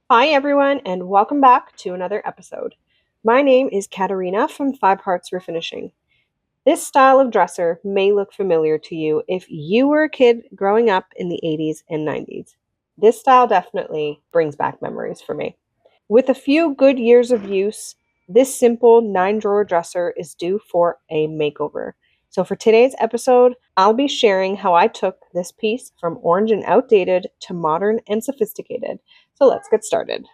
Hi, everyone, and welcome back to another episode. My name is Katarina from Five Hearts Refinishing. This style of dresser may look familiar to you if you were a kid growing up in the 80s and 90s. This style definitely brings back memories for me. With a few good years of use, this simple 9 drawer dresser is due for a makeover. So, for today's episode, I'll be sharing how I took this piece from orange and outdated to modern and sophisticated. So, let's get started.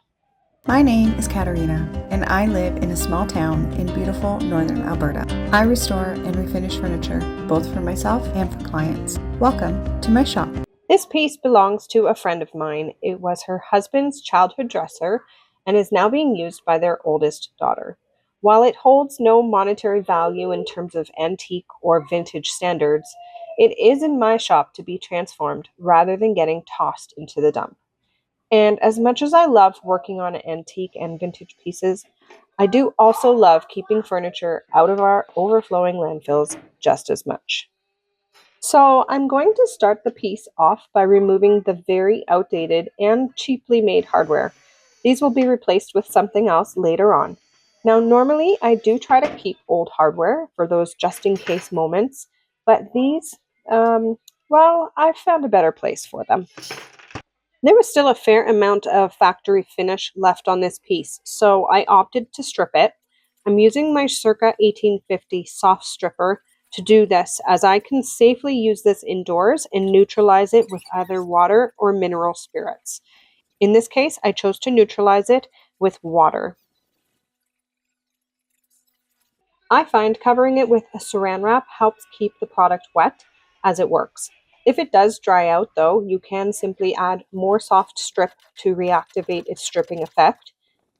My name is Katarina, and I live in a small town in beautiful northern Alberta. I restore and refinish furniture, both for myself and for clients. Welcome to my shop. This piece belongs to a friend of mine. It was her husband's childhood dresser and is now being used by their oldest daughter. While it holds no monetary value in terms of antique or vintage standards, it is in my shop to be transformed rather than getting tossed into the dump. And as much as I love working on antique and vintage pieces, I do also love keeping furniture out of our overflowing landfills just as much. So I'm going to start the piece off by removing the very outdated and cheaply made hardware. These will be replaced with something else later on. Now, normally I do try to keep old hardware for those just in case moments, but these, I've found a better place for them. There was still a fair amount of factory finish left on this piece, so I opted to strip it. I'm using my circa 1850 soft stripper to do this, as I can safely use this indoors and neutralize it with either water or mineral spirits. In this case, I chose to neutralize it with water. I find covering it with a saran wrap helps keep the product wet as it works. If it does dry out, though, you can simply add more soft strip to reactivate its stripping effect.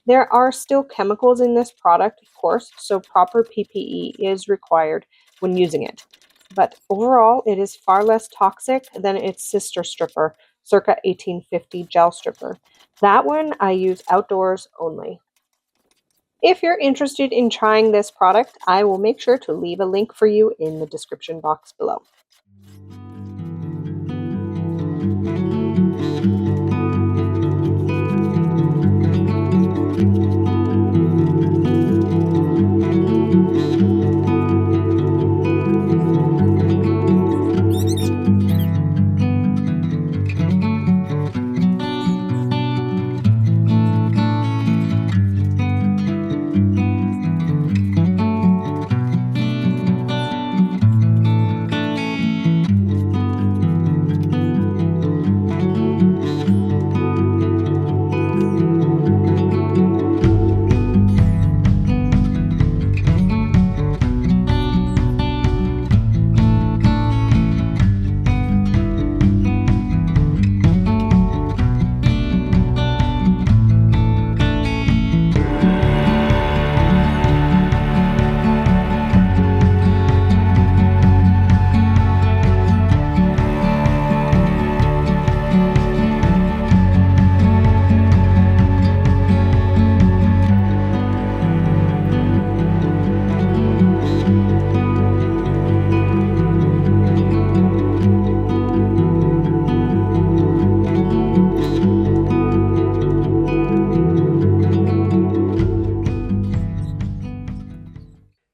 There are still chemicals in this product, of course, so proper PPE is required when using it. But overall, it is far less toxic than its sister stripper, circa 1850 gel stripper. That one I use outdoors only. If you're interested in trying this product, I will make sure to leave a link for you in the description box below.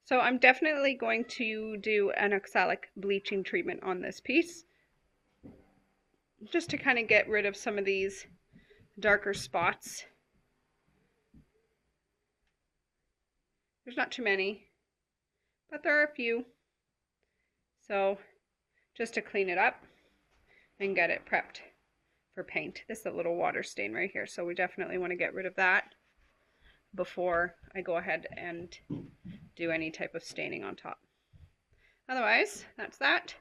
So I'm definitely going to do an oxalic bleaching treatment on this piece, just to kind of get rid of some of these darker spots. There's not too many, but there are a few. So just to clean it up and get it prepped for paint. This is a little water stain right here, so we definitely want to get rid of that before I go ahead and do any type of staining on top. Otherwise, that's that.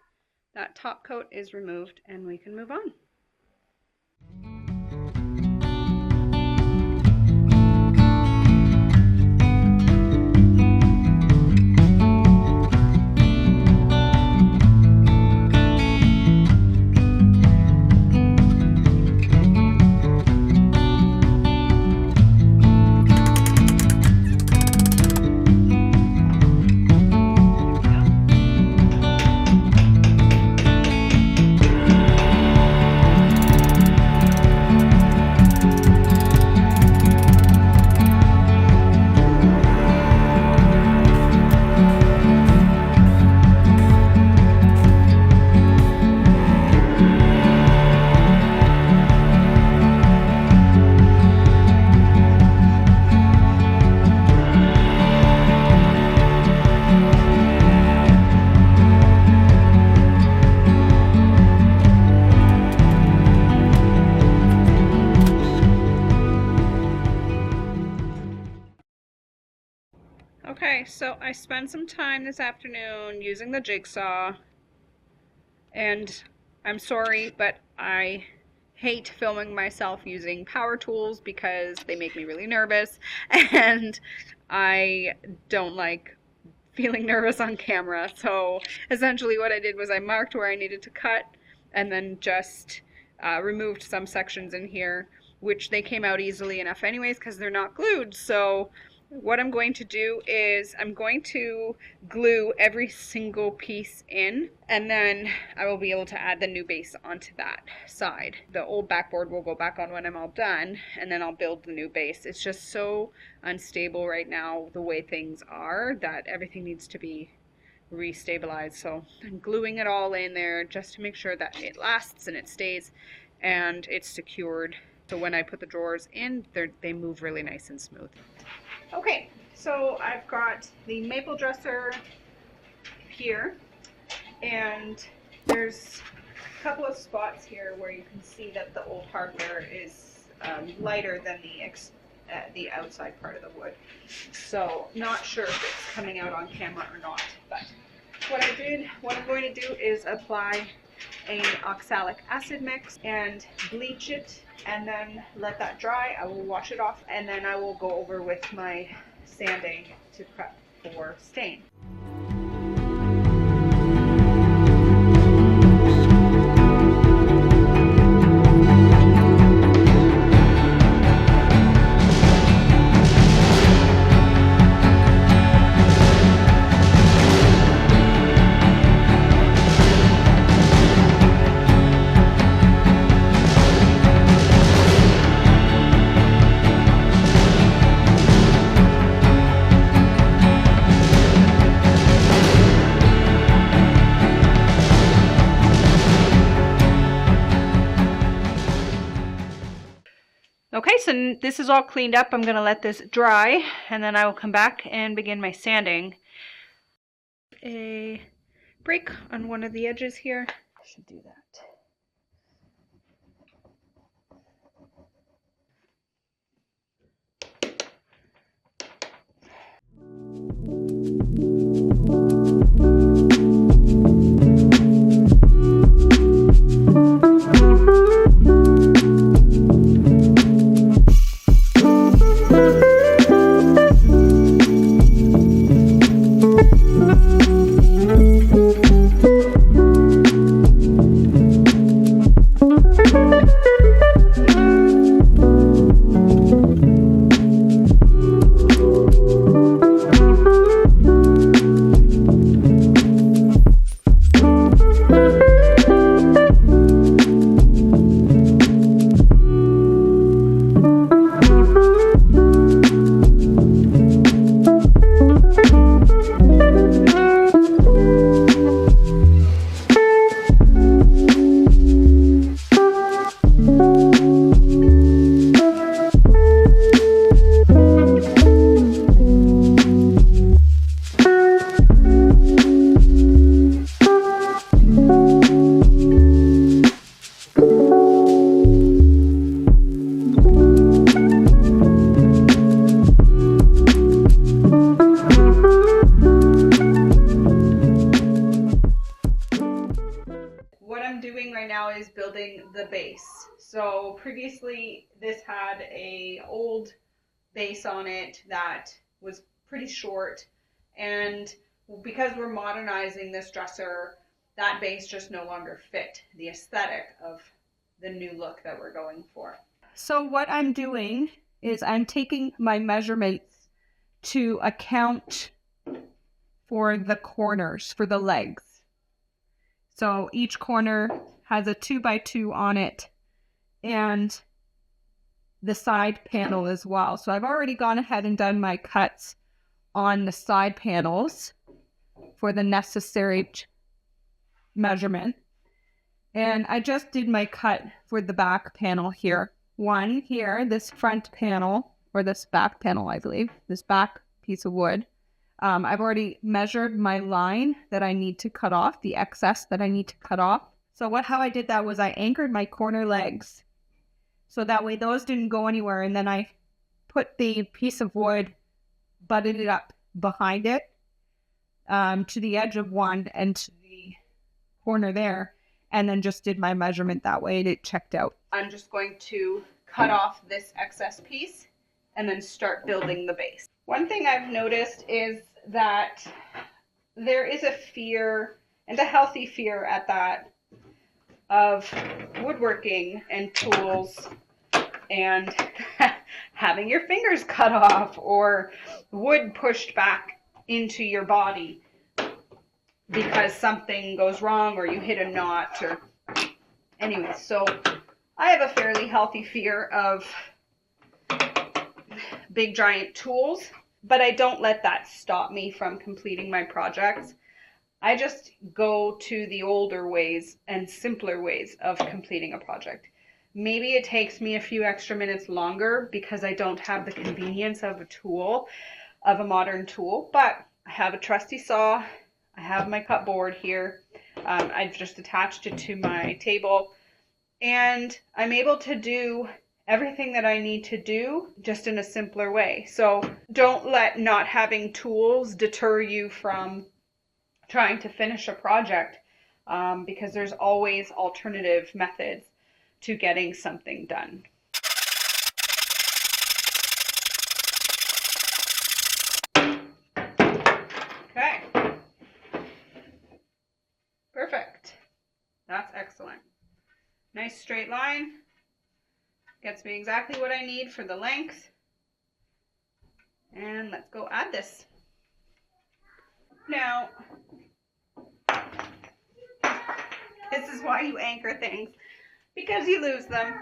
That top coat is removed and we can move on. Okay, so I spent some time this afternoon using the jigsaw, and I'm sorry, but I hate filming myself using power tools because they make me really nervous, and I don't like feeling nervous on camera. So essentially what I did was I marked where I needed to cut and then just removed some sections in here, which they came out easily enough anyways because they're not glued. So what I'm going to do is I'm going to glue every single piece in, and then I will be able to add the new base onto that side. The old backboard will go back on when I'm all done, and then I'll build the new base. It's just so unstable right now the way things are that everything needs to be restabilized. So I'm gluing it all in there just to make sure that it lasts and it stays and it's secured. So when I put the drawers in, they move really nice and smooth. Okay, so I've got the maple dresser here, and there's a couple of spots here where you can see that the old hardware is lighter than the outside part of the wood. So not sure if it's coming out on camera or not, but what I'm going to do is apply an oxalic acid mix and bleach it, and then let that dry. I will wash it off, and then I will go over with my sanding to prep for stain. Okay, so this is all cleaned up. I'm going to let this dry, and then I will come back and begin my sanding. A break on one of the edges here. I should do that. Is building the base. So previously this had a old base on it that was pretty short, and because we're modernizing this dresser, that base just no longer fit the aesthetic of the new look that we're going for. So what I'm doing is I'm taking my measurements to account for the corners, for the legs. So each corner has a 2x2 on it, and the side panel as well. So I've already gone ahead and done my cuts on the side panels for the necessary measurement. And I just did my cut for the back panel here. One here, this front panel, or this back panel, I believe, this back piece of wood. I've already measured my line that I need to cut off, the excess that I need to cut off. So how I did that was I anchored my corner legs, so that way those didn't go anywhere, and then I put the piece of wood, butted it up behind it to the edge of one and to the corner there, and then just did my measurement that way and it checked out. I'm just going to cut off this excess piece and then start building the base. One thing I've noticed is that there is a fear, and a healthy fear at that, of woodworking and tools and having your fingers cut off or wood pushed back into your body because something goes wrong or you hit a knot or anyway. So I have a fairly healthy fear of big giant tools, but I don't let that stop me from completing my projects. I just go to the older ways and simpler ways of completing a project. Maybe it takes me a few extra minutes longer because I don't have the convenience of a tool, of a modern tool, but I have a trusty saw. I have my cut board here. I've just attached it to my table, and I'm able to do everything that I need to do just in a simpler way. So don't let not having tools deter you from trying to finish a project, because there's always alternative methods to getting something done. Okay. Perfect. That's excellent. Nice straight line. Gets me exactly what I need for the length. And let's go add this. Now, this is why you anchor things, because you lose them.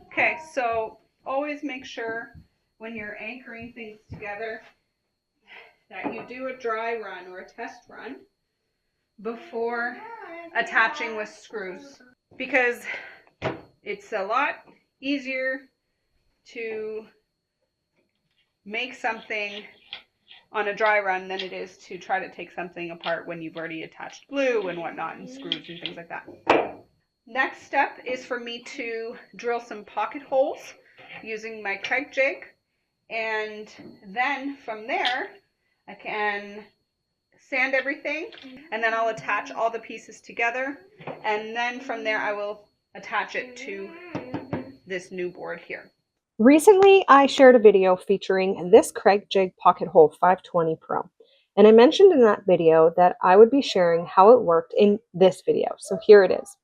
Okay, so always make sure when you're anchoring things together that you do a dry run or a test run before attaching with screws, because it's a lot easier to make something on a dry run than it is to try to take something apart when you've already attached glue and whatnot and screws and things like that. Next step is for me to drill some pocket holes using my Craig jig, and then from there I can sand everything, and then I'll attach all the pieces together, and then from there I will attach it to this new board here. Recently, I shared a video featuring this Craig Jig Pocket Hole 520 Pro, and I mentioned in that video that I would be sharing how it worked in this video, so here it is.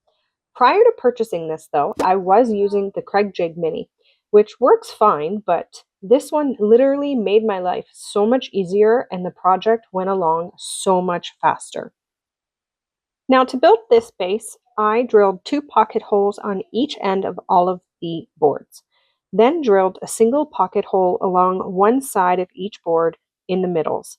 Prior to purchasing this though, I was using the Craig Jig Mini, which works fine, but this one literally made my life so much easier and the project went along so much faster. Now to build this base, I drilled 2 pocket holes on each end of all of the boards. Then drilled a single pocket hole along one side of each board in the middles.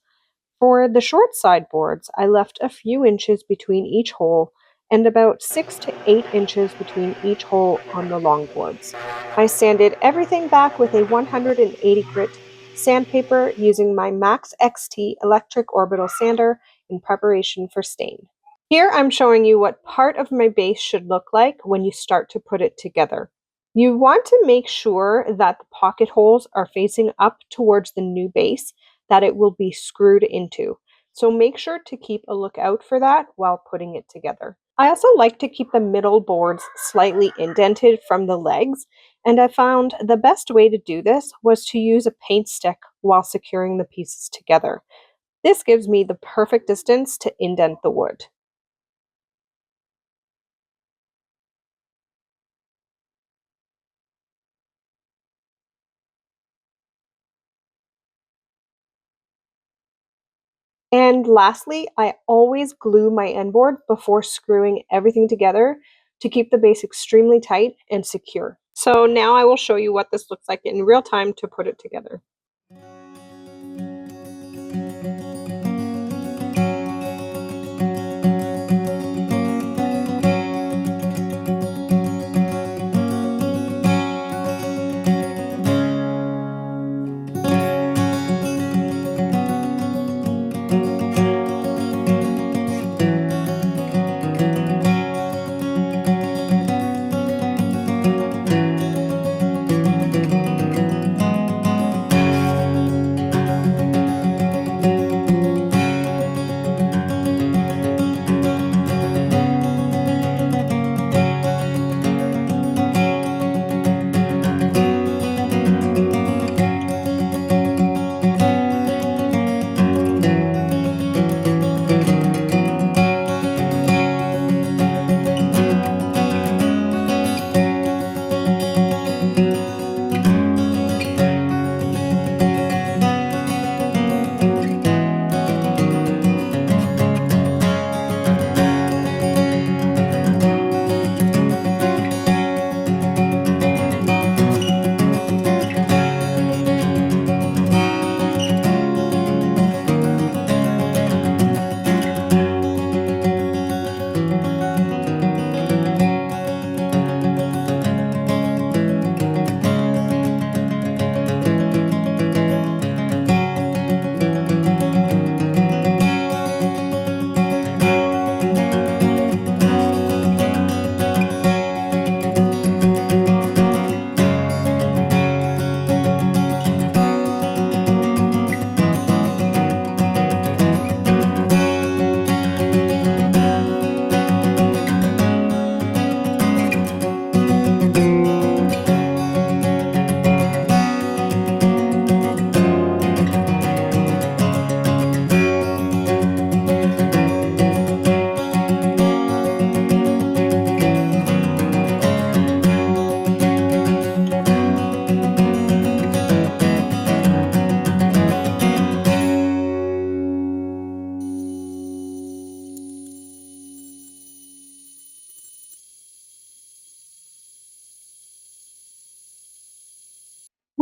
For the short side boards, I left a few inches between each hole and about 6 to 8 inches between each hole on the long boards. I sanded everything back with a 180 grit sandpaper using my Max XT electric orbital sander in preparation for stain. Here I'm showing you what part of my base should look like when you start to put it together. You want to make sure that the pocket holes are facing up towards the new base that it will be screwed into. So make sure to keep a lookout for that while putting it together. I also like to keep the middle boards slightly indented from the legs, and I found the best way to do this was to use a paint stick while securing the pieces together. This gives me the perfect distance to indent the wood. And lastly, I always glue my end board before screwing everything together to keep the base extremely tight and secure. So now I will show you what this looks like in real time to put it together.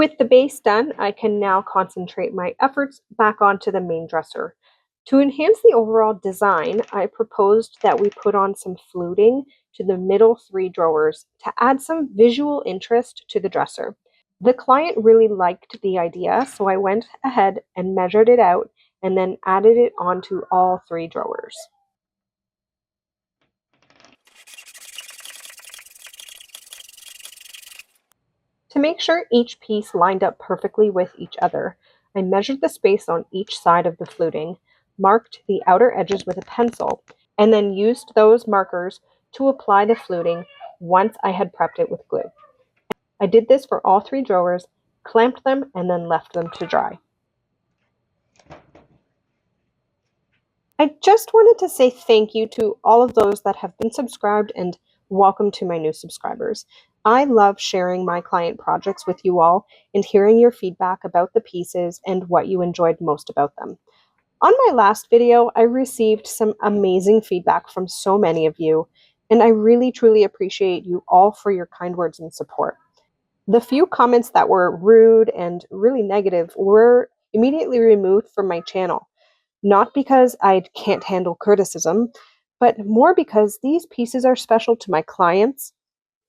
With the base done, I can now concentrate my efforts back onto the main dresser. To enhance the overall design, I proposed that we put on some fluting to the middle 3 drawers to add some visual interest to the dresser. The client really liked the idea, so I went ahead and measured it out and then added it onto all 3 drawers. To make sure each piece lined up perfectly with each other, I measured the space on each side of the fluting, marked the outer edges with a pencil, and then used those markers to apply the fluting once I had prepped it with glue. I did this for all 3 drawers, clamped them, and then left them to dry. I just wanted to say thank you to all of those that have been subscribed and welcome to my new subscribers. I love sharing my client projects with you all and hearing your feedback about the pieces and what you enjoyed most about them. On my last video, I received some amazing feedback from so many of you, and I really truly appreciate you all for your kind words and support. The few comments that were rude and really negative were immediately removed from my channel. Not because I can't handle criticism, but more because these pieces are special to my clients,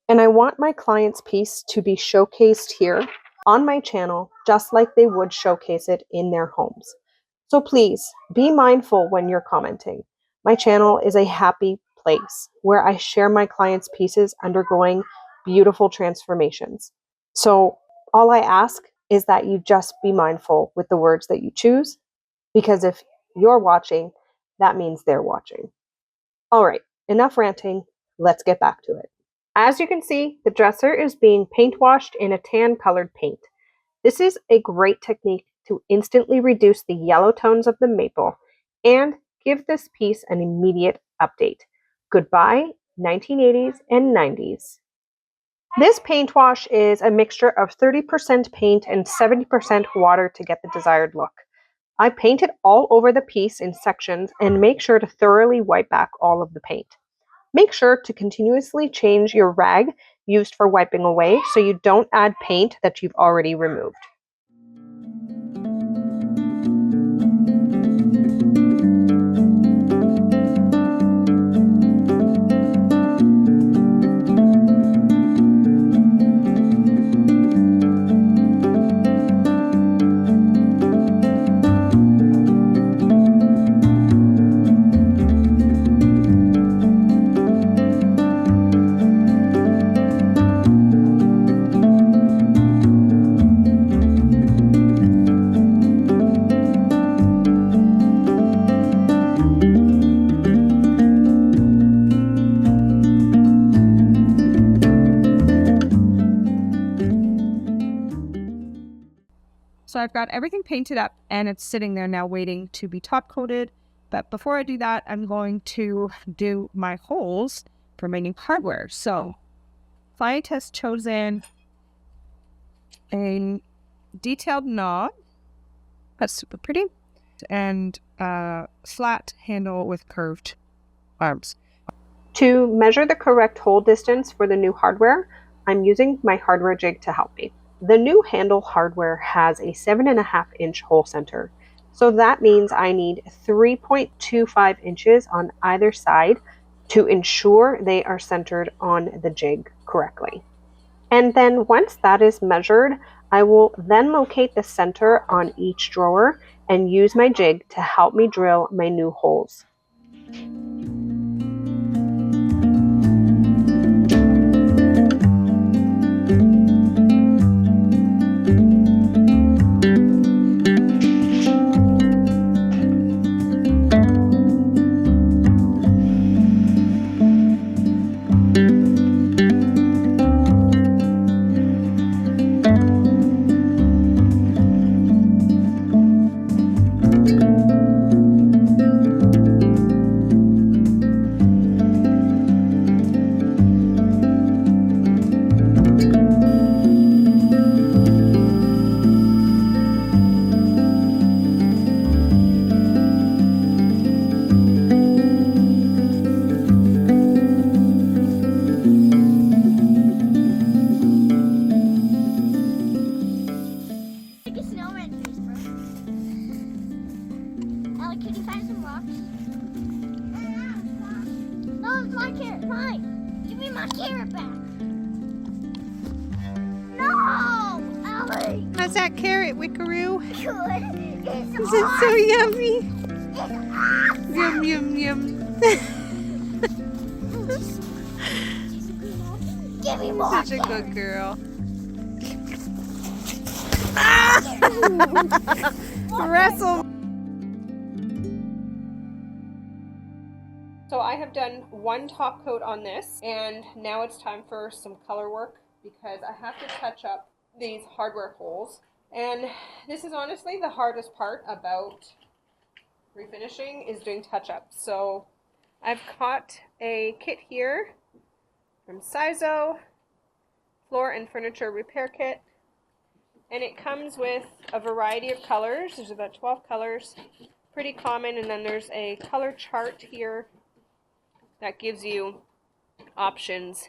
and I want my client's piece to be showcased here on my channel just like they would showcase it in their homes. So please be mindful when you're commenting. My channel is a happy place where I share my clients' pieces undergoing beautiful transformations. So all I ask is that you just be mindful with the words that you choose, because if you're watching, that means they're watching. All right, enough ranting. Let's get back to it. As you can see, the dresser is being paint washed in a tan colored paint. This is a great technique to instantly reduce the yellow tones of the maple and give this piece an immediate update. Goodbye, 1980s and 90s. This paint wash is a mixture of 30% paint and 70% water to get the desired look. I paint it all over the piece in sections and make sure to thoroughly wipe back all of the paint. Make sure to continuously change your rag used for wiping away so you don't add paint that you've already removed. So I've got everything painted up and it's sitting there now waiting to be top coated. But before I do that, I'm going to do my holes for my new hardware. So client has chosen a detailed knob. That's super pretty. And a flat handle with curved arms. To measure the correct hole distance for the new hardware, I'm using my hardware jig to help me. The new handle hardware has a 7.5-inch hole center, so that means I need 3.25 inches on either side to ensure they are centered on the jig correctly. And then once that is measured, I will then locate the center on each drawer and use my jig to help me drill my new holes. make a snowman face first. Ellie, can you find some rocks? No, it's my carrot. Mine. Give me my carrot back. No, Ellie. How's that carrot, Wickaroo? Good. It's Is it so yummy? It's awesome. Yum, yum, yum. Give me more. Such a good girl. Wrestle. So I have done one top coat on this, and now it's time for some color work because I have to touch up these hardware holes. And this is honestly the hardest part about refinishing, is doing touch-ups. So I've got a kit here from Sizo, Floor and Furniture Repair Kit, and it comes with a variety of colors. There's about 12 colors, pretty common, and then there's a color chart here that gives you options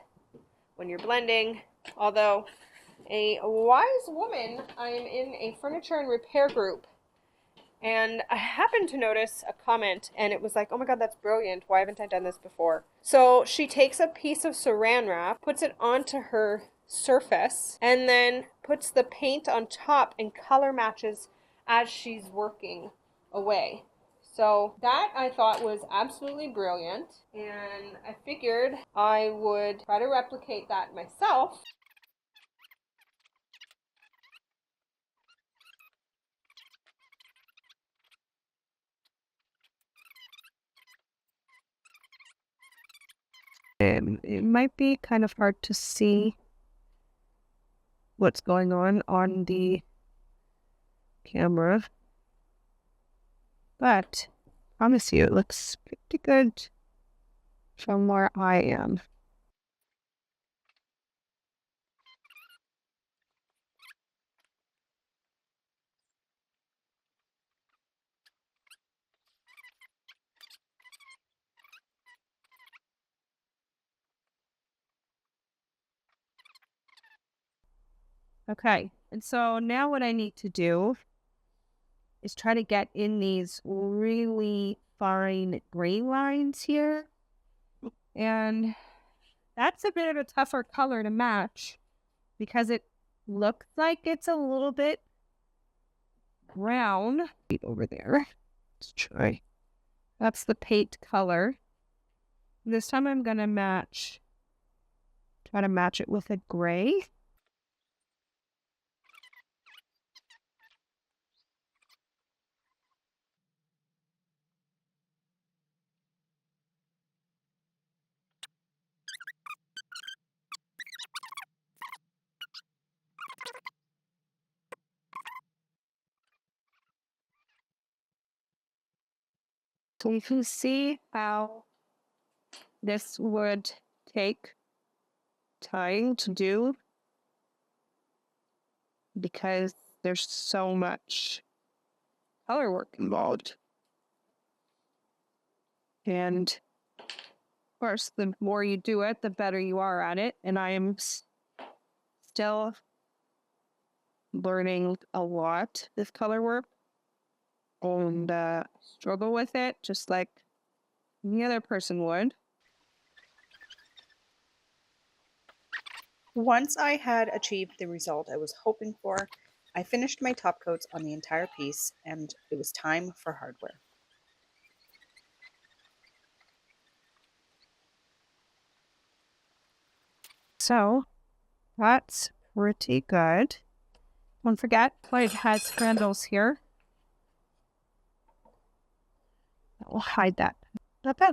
when you're blending. Although a wise woman, I'm in a furniture and repair group, and I happened to notice a comment, and it was like, oh my god, that's brilliant, why haven't I done this before? So she takes a piece of saran wrap, puts it onto her surface, and then puts the paint on top and color matches as she's working away. So that I thought was absolutely brilliant, and I figured I would try to replicate that myself. It might be kind of hard to see what's going on the camera, but I promise you it looks pretty good from where I am. Okay, and so now what I need to do is try to get in these really fine gray lines here. And that's a bit of a tougher color to match because it looks like it's a little bit brown. Over there. Let's try. That's the paint color. This time I'm going to try to match it with a gray. So you can see how this would take time to do because there's so much color work involved. And of course, the more you do it, the better you are at it. And I am still learning a lot with color work and struggle with it just like any other person would. Once I had achieved the result I was hoping for, I finished my top coats on the entire piece, and it was time for hardware. So that's pretty good. Don't forget, it has handles here. That will hide that. Okay.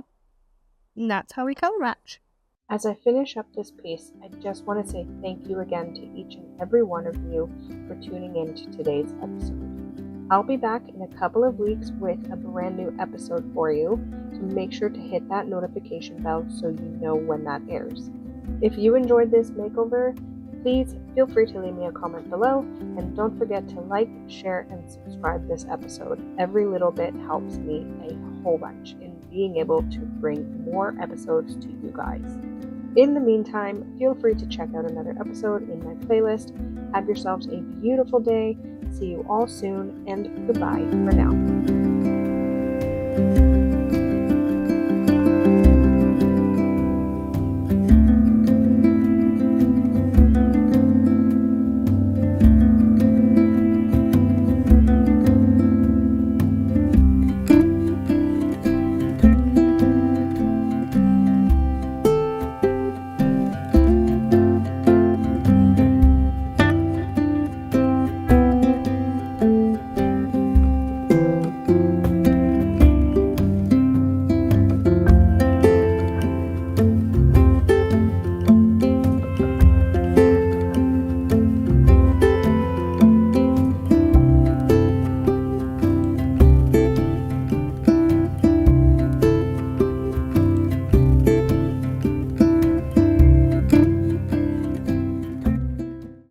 And that's how we color match. As I finish up this piece, I just want to say thank you again to each and every one of you for tuning in to today's episode. I'll be back in a couple of weeks with a brand new episode for you, so make sure to hit that notification bell so you know when that airs. If you enjoyed this makeover, please feel free to leave me a comment below, and don't forget to like, share, and subscribe this episode. Every little bit helps me a whole bunch in being able to bring more episodes to you guys. In the meantime, feel free to check out another episode in my playlist. Have yourselves a beautiful day. See you all soon, and goodbye for now.